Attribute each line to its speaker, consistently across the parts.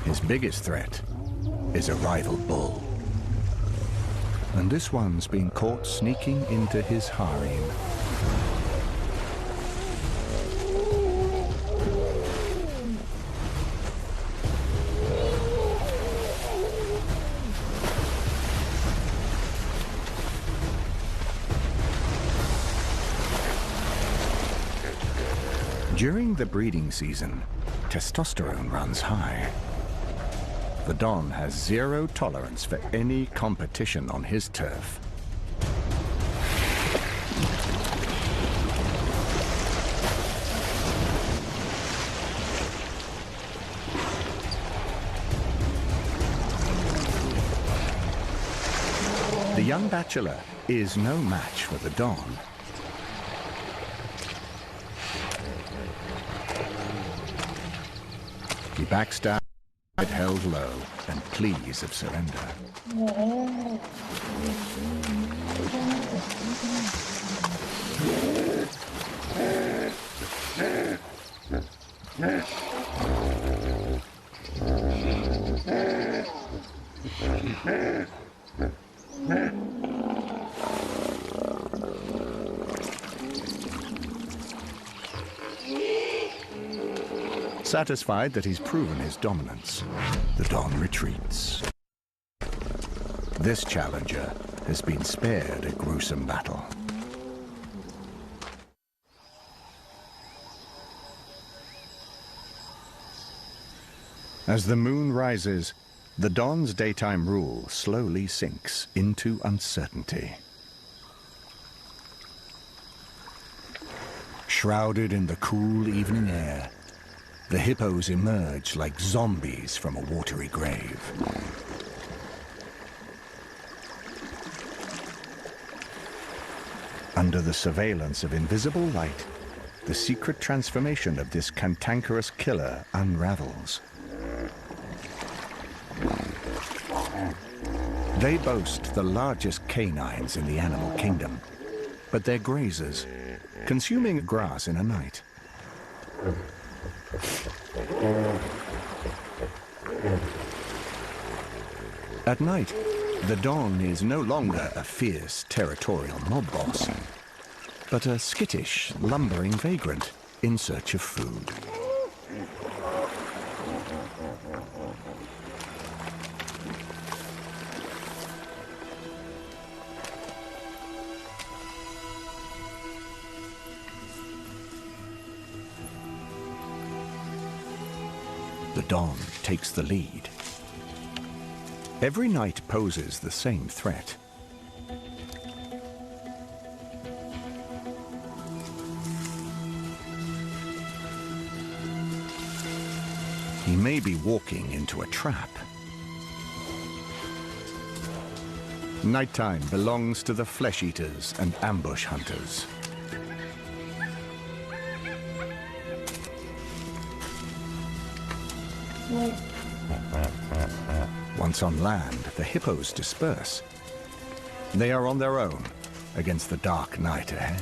Speaker 1: His biggest threat is a rival bull. And this one's been caught sneaking into his harem. During the breeding season, testosterone runs high. The Don has zero tolerance for any competition on his turf. The young bachelor is no match for the Don. He backs down, held low, and pleas of surrender. Satisfied that he's proven his dominance, the Don retreats. This challenger has been spared a gruesome battle. As the moon rises, the Don's daytime rule slowly sinks into uncertainty. Shrouded in the cool evening air, the hippos emerge like zombies from a watery grave. Under the surveillance of invisible light, the secret transformation of this cantankerous killer unravels. They boast the largest canines in the animal kingdom, but they're grazers, consuming grass in a night. At night, the Don is no longer a fierce, territorial mob boss, but a skittish, lumbering vagrant in search of food. The Don takes the lead. Every night poses the same threat. He may be walking into a trap. Nighttime belongs to the flesh eaters and ambush hunters. Once on land, the hippos disperse. They are on their own against the dark night ahead.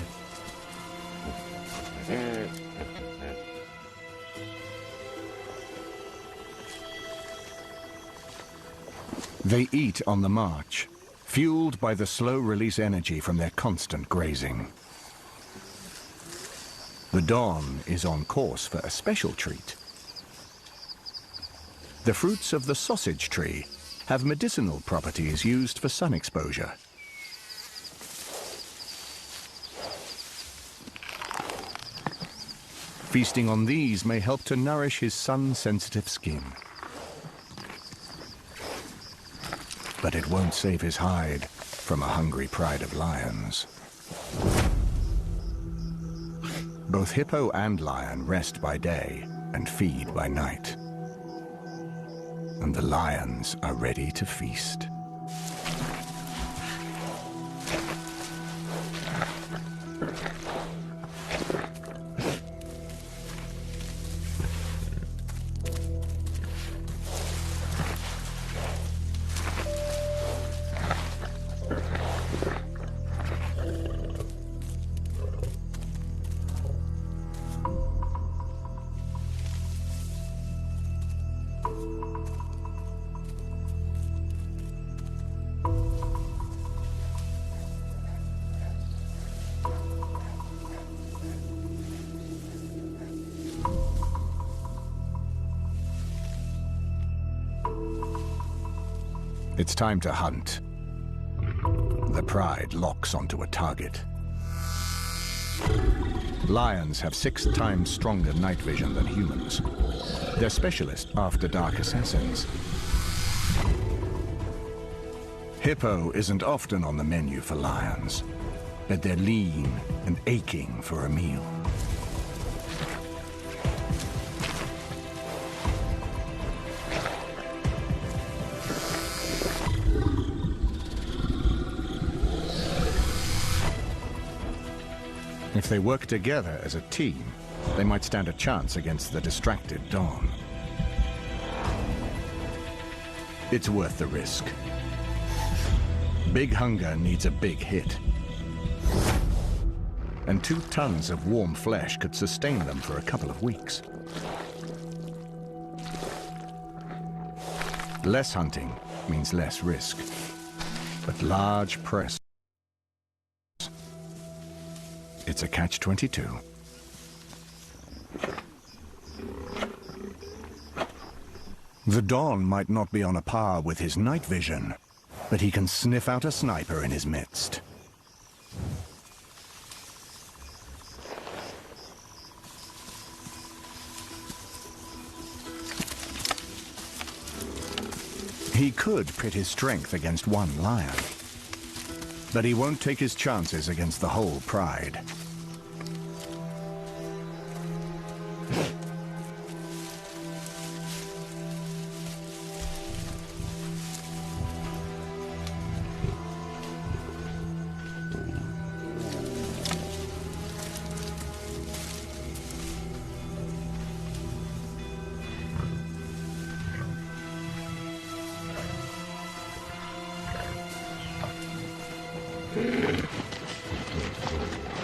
Speaker 1: They eat on the march, fueled by the slow-release energy from their constant grazing. The Don is on course for a special treat. The fruits of the sausage tree have medicinal properties used for sun exposure. Feasting on these may help to nourish his sun-sensitive skin. But it won't save his hide from a hungry pride of lions. Both hippo and lion rest by day and feed by night. And the lions are ready to feast. It's time to hunt. The pride locks onto a target. Lions have 6 times stronger night vision than humans. They're specialist after-dark assassins. Hippo isn't often on the menu for lions, but they're lean and aching for a meal. If they work together as a team, they might stand a chance against the distracted dawn. It's worth the risk. Big hunger needs a big hit. And 2 tons of warm flesh could sustain them for a couple of weeks. Less hunting means less risk, but large press. It's a catch-22. The dawn might not be on a par with his night vision, but he can sniff out a sniper in his midst. He could pit his strength against one lion, but he won't take his chances against the whole pride.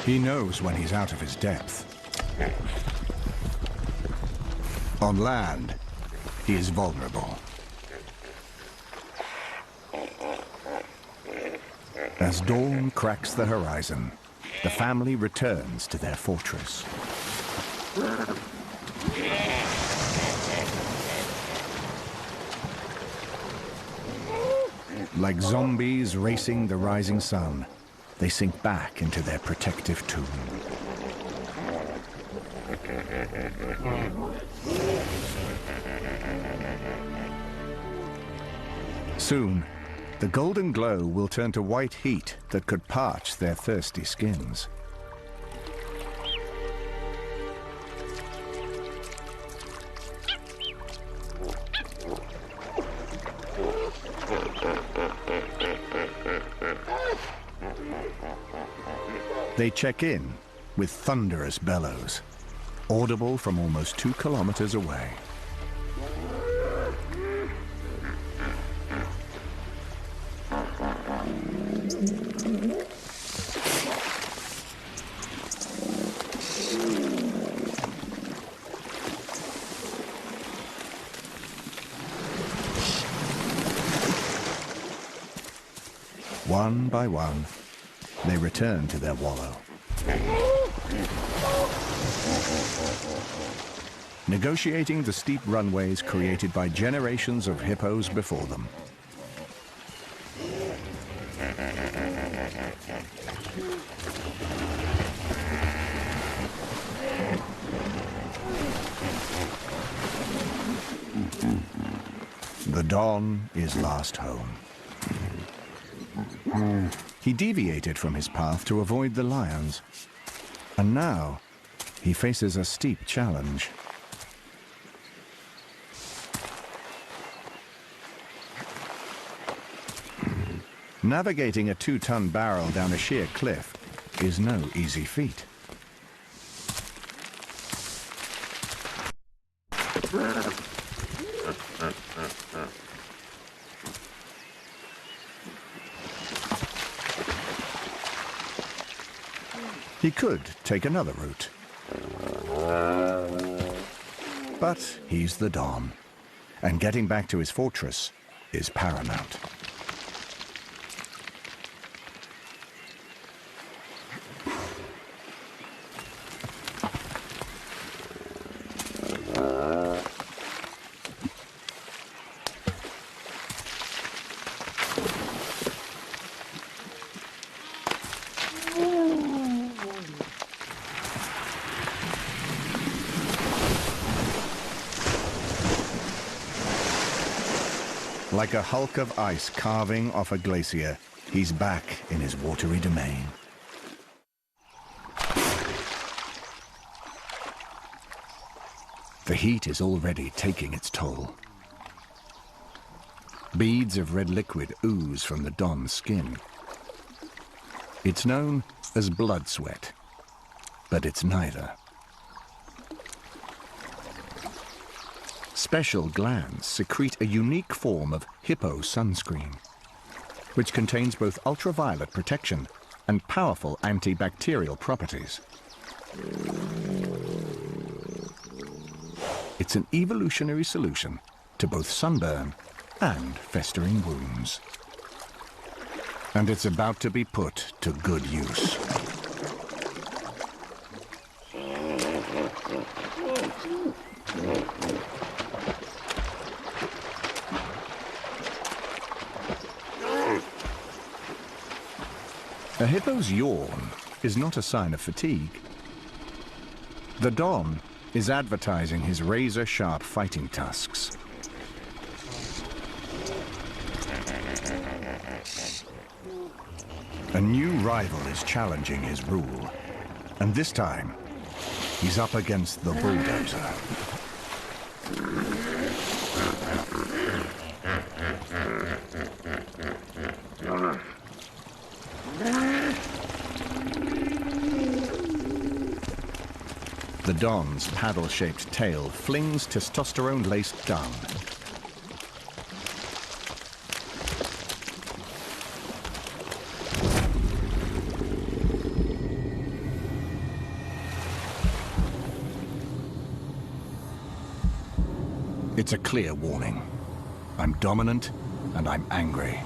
Speaker 1: He knows when he's out of his depth. On land, he is vulnerable. As dawn cracks the horizon, the family returns to their fortress. Like zombies racing the rising sun, they sink back into their protective tomb. Soon, the golden glow will turn to white heat that could parch their thirsty skins. They check in with thunderous bellows, audible from almost 2 kilometers away. One by one, they return to their wallow. Negotiating the steep runways created by generations of hippos before them. The dawn is last home. He deviated from his path to avoid the lions, and now he faces a steep challenge. Navigating a 2-ton barrel down a sheer cliff is no easy feat. He could take another route. But he's the Don, and getting back to his fortress is paramount. Like a hulk of ice carving off a glacier, he's back in his watery domain. The heat is already taking its toll. Beads of red liquid ooze from the Don's skin. It's known as blood sweat, but it's neither. Special glands secrete a unique form of hippo sunscreen, which contains both ultraviolet protection and powerful antibacterial properties. It's an evolutionary solution to both sunburn and festering wounds. And it's about to be put to good use. A hippo's yawn is not a sign of fatigue. The Don is advertising his razor-sharp fighting tusks. A new rival is challenging his rule, and this time, he's up against the bulldozer. The Don's paddle-shaped tail flings testosterone-laced dung. It's a clear warning. I'm dominant, and I'm angry.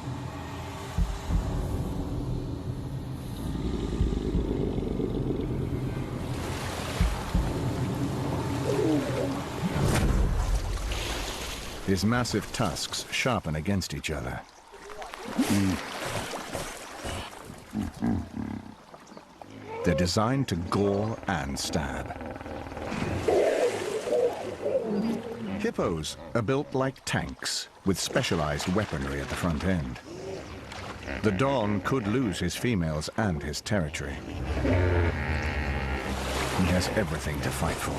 Speaker 1: His massive tusks sharpen against each other. They're designed to gore and stab. Hippos are built like tanks, with specialized weaponry at the front end. The Don could lose his females and his territory. He has everything to fight for.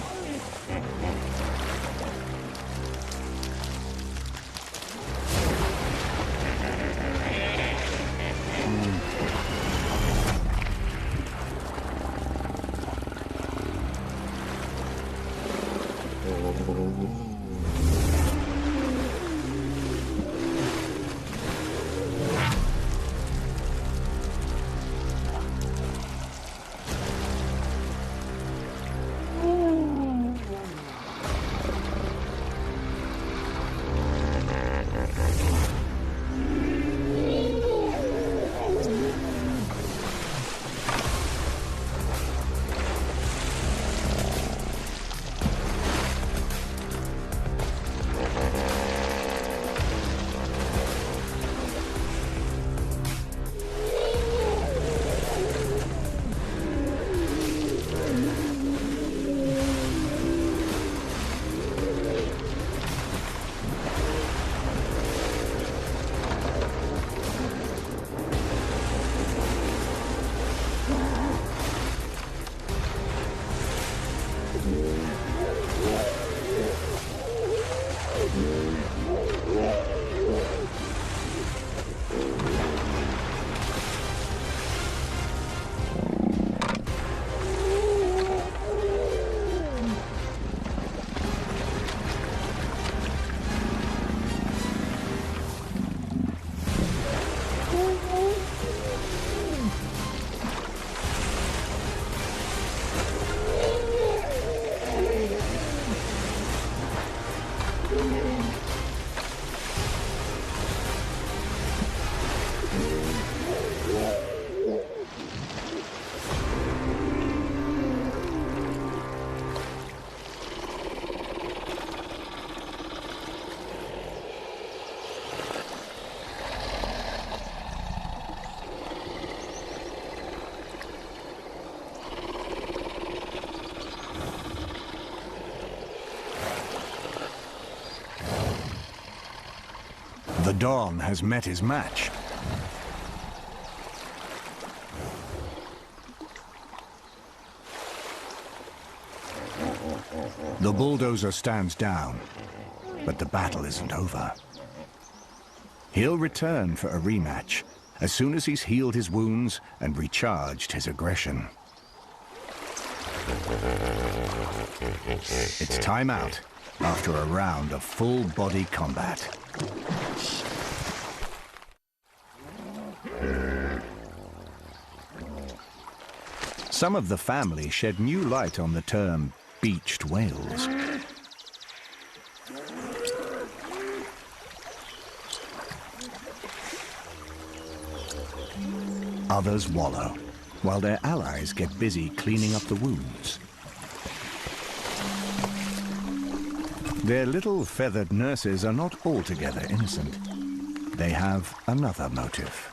Speaker 1: The Don has met his match. The bulldozer stands down, but the battle isn't over. He'll return for a rematch as soon as he's healed his wounds and recharged his aggression. It's time out after a round of full-body combat. Some of the family shed new light on the term beached whales. Others wallow, while their allies get busy cleaning up the wounds. Their little feathered nurses are not altogether innocent. They have another motive.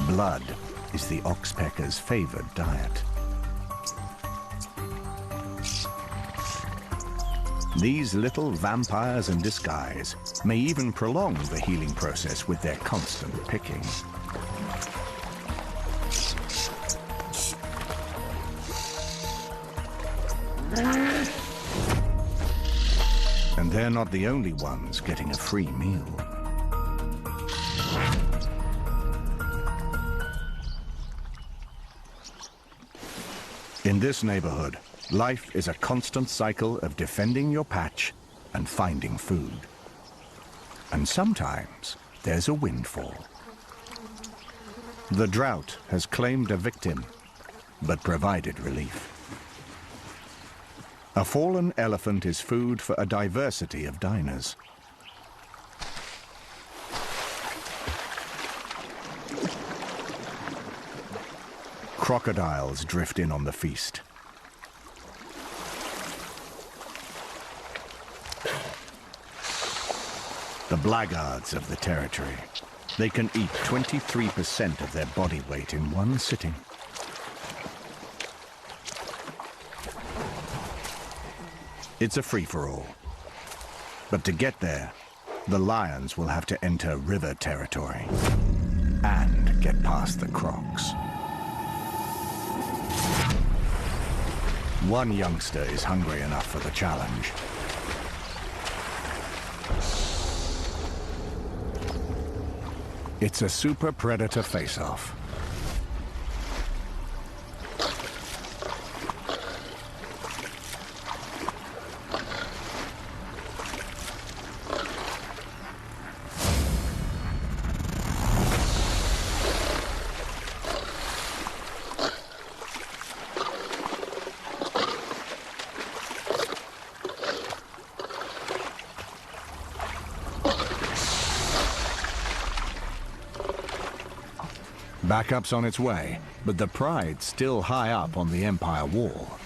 Speaker 1: Blood is the oxpecker's favored diet. These little vampires in disguise may even prolong the healing process with their constant picking. And they're not the only ones getting a free meal. In this neighborhood, life is a constant cycle of defending your patch and finding food. And sometimes there's a windfall. The drought has claimed a victim, but provided relief. A fallen elephant is food for a diversity of diners. Crocodiles drift in on the feast. The blackguards of the territory. They can eat 23% of their body weight in one sitting. It's a free-for-all. But to get there, the lions will have to enter river territory and get past the crocs. One youngster is hungry enough for the challenge. It's a super predator face-off. Backup's on its way, but the pride's still high up on the Empire Wall.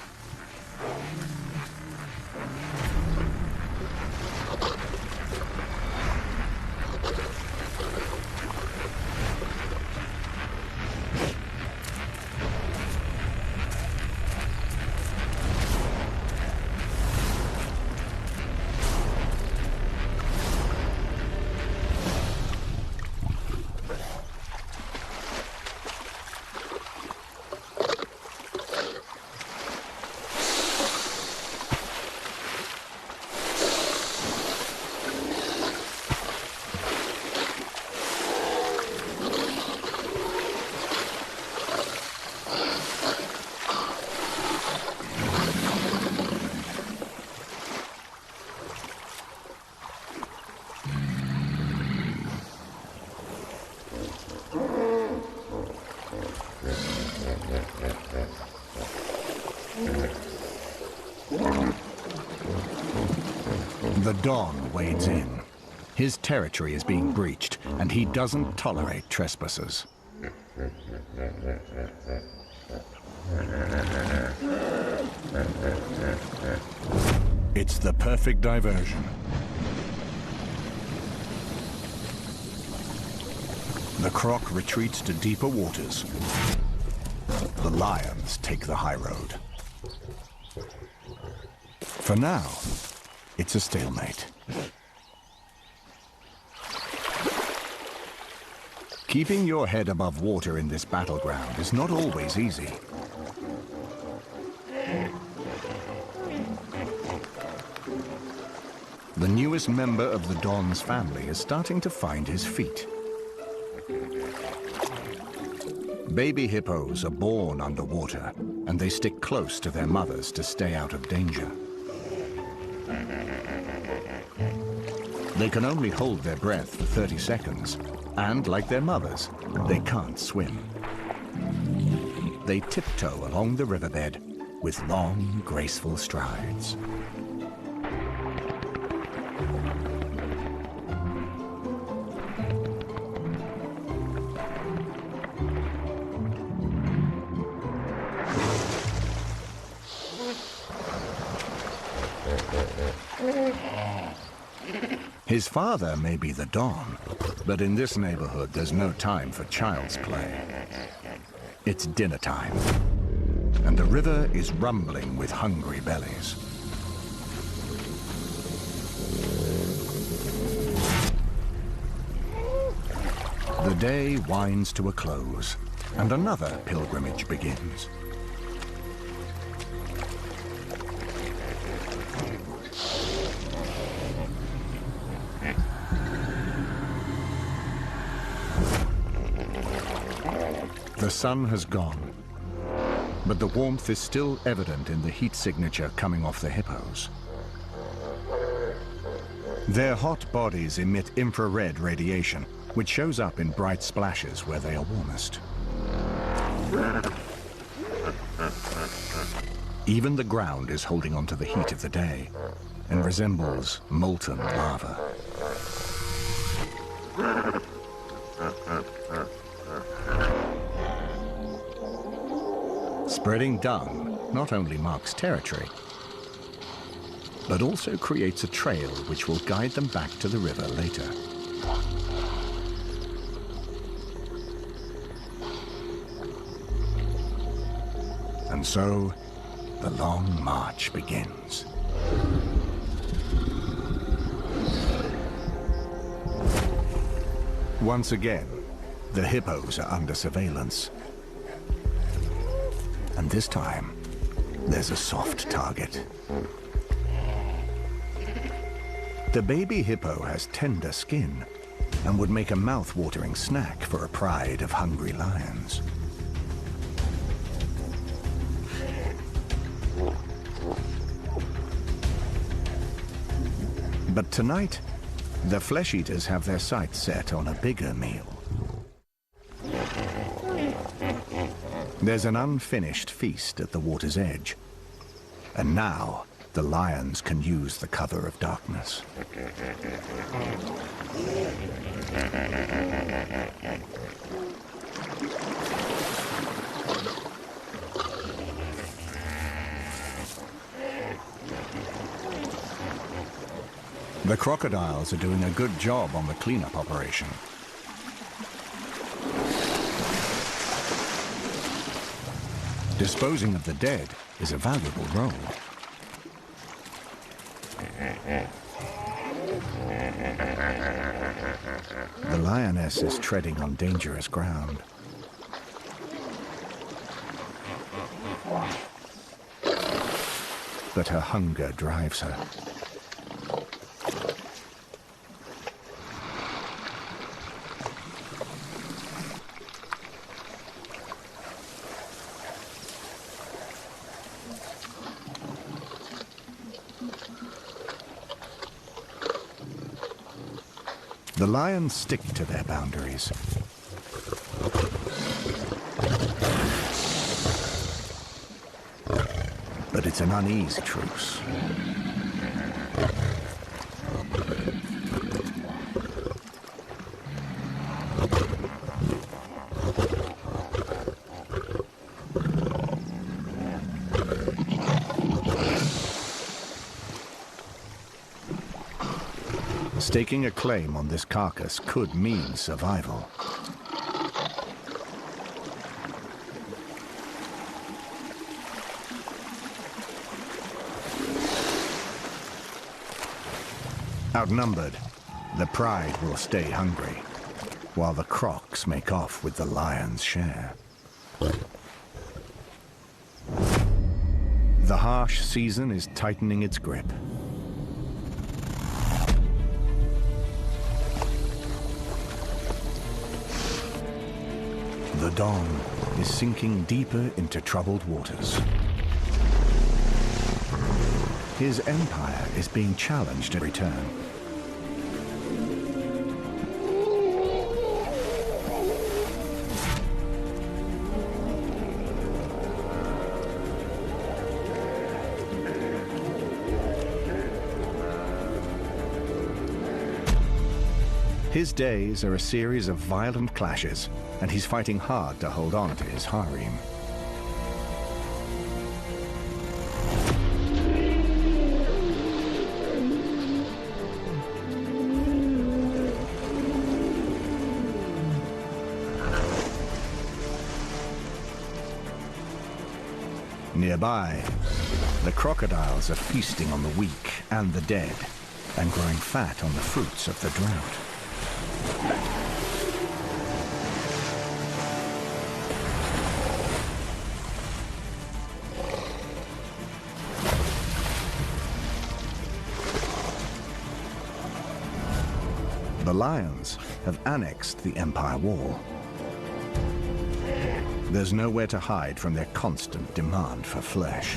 Speaker 1: The Don wades in. His territory is being breached, and he doesn't tolerate trespassers. It's the perfect diversion. The croc retreats to deeper waters. The lions take the high road. For now, it's a stalemate. Keeping your head above water in this battleground is not always easy. The newest member of the Don's family is starting to find his feet. Baby hippos are born underwater, and they stick close to their mothers to stay out of danger. They can only hold their breath for 30 seconds, and like their mothers, they can't swim. They tiptoe along the riverbed with long, graceful strides. His father may be the Don, but in this neighborhood there's no time for child's play. It's dinner time, and the river is rumbling with hungry bellies. The day winds to a close, and another pilgrimage begins. The sun has gone, but the warmth is still evident in the heat signature coming off the hippos. Their hot bodies emit infrared radiation, which shows up in bright splashes where they are warmest. Even the ground is holding on to the heat of the day and resembles molten lava. Spreading dung not only marks territory, but also creates a trail which will guide them back to the river later. And so, the long march begins. Once again, the hippos are under surveillance. And this time, there's a soft target. The baby hippo has tender skin and would make a mouth-watering snack for a pride of hungry lions. But tonight, the flesh-eaters have their sights set on a bigger meal. There's an unfinished feast at the water's edge, and now the lions can use the cover of darkness. The crocodiles are doing a good job on the cleanup operation. Disposing of the dead is a valuable role. The lioness is treading on dangerous ground. But her hunger drives her. The lions stick to their boundaries. But it's an uneasy truce. Staking a claim on this carcass could mean survival. Outnumbered, the pride will stay hungry, while the crocs make off with the lion's share. The harsh season is tightening its grip. The dawn is sinking deeper into troubled waters. His empire is being challenged in return. His days are a series of violent clashes, and he's fighting hard to hold on to his harem. Nearby, the crocodiles are feasting on the weak and the dead, and growing fat on the fruits of the drought. The lions have annexed the Empire Wall. There's nowhere to hide from their constant demand for flesh.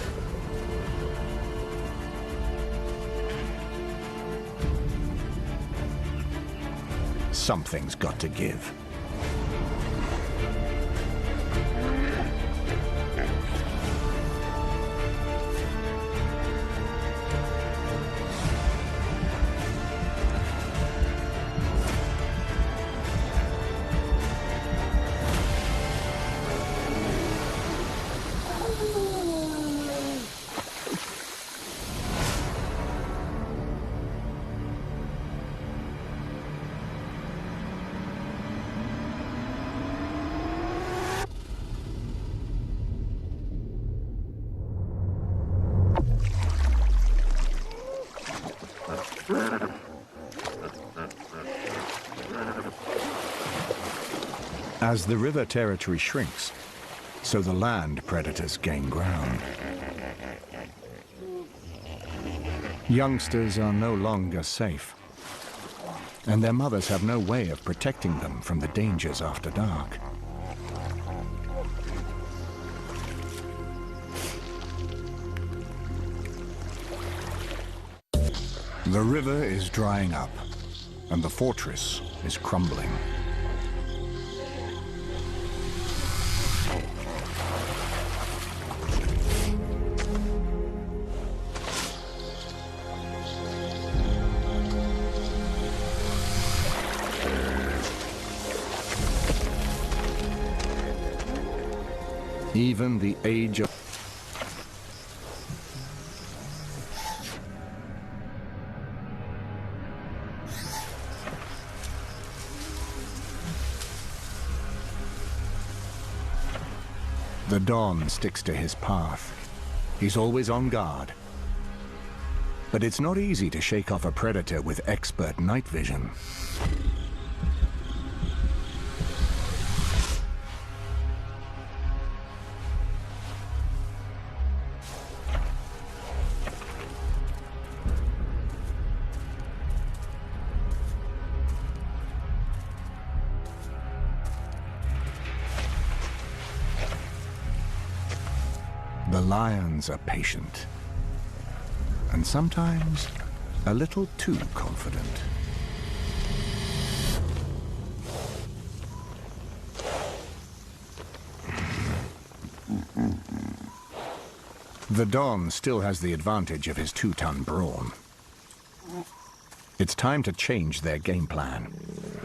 Speaker 1: Something's got to give. As the river territory shrinks, so the land predators gain ground. Youngsters are no longer safe, and their mothers have no way of protecting them from the dangers after dark. The river is drying up, and the fortress is crumbling. Even the age of the dawn sticks to his path. He's always on guard. But it's not easy to shake off a predator with expert night vision. The lions are patient, and sometimes a little too confident. The Don still has the advantage of his 2-ton brawn. It's time to change their game plan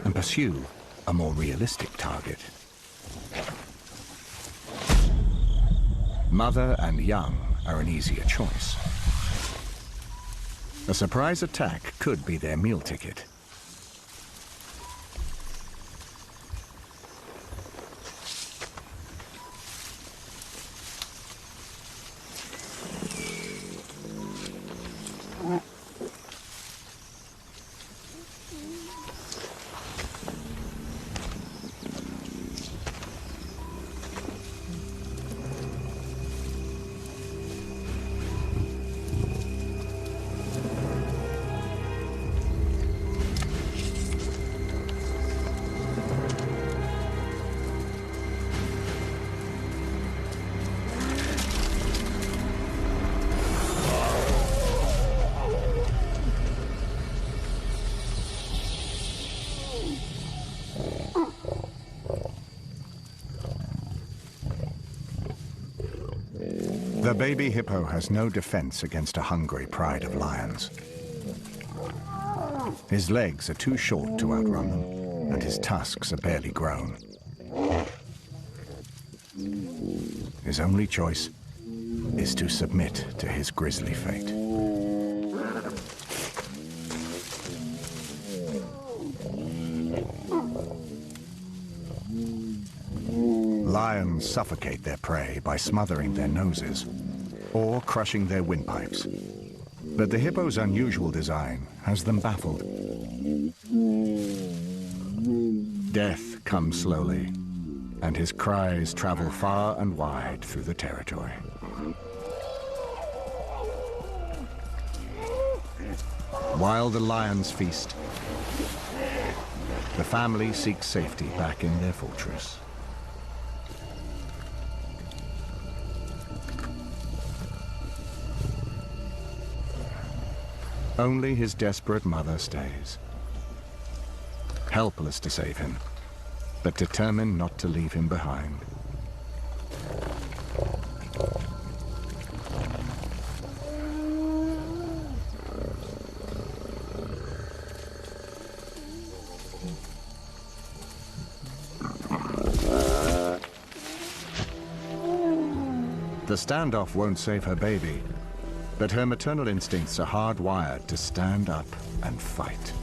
Speaker 1: and pursue a more realistic target. Mother and young are an easier choice. A surprise attack could be their meal ticket. The baby hippo has no defense against a hungry pride of lions. His legs are too short to outrun them, and his tusks are barely grown. His only choice is to submit to his grisly fate. Lions suffocate their prey by smothering their noses or crushing their windpipes. But the hippo's unusual design has them baffled. Death comes slowly, and his cries travel far and wide through the territory. While the lions feast, the family seeks safety back in their fortress. Only his desperate mother stays, helpless to save him, but determined not to leave him behind. The standoff won't save her baby, but her maternal instincts are hardwired to stand up and fight.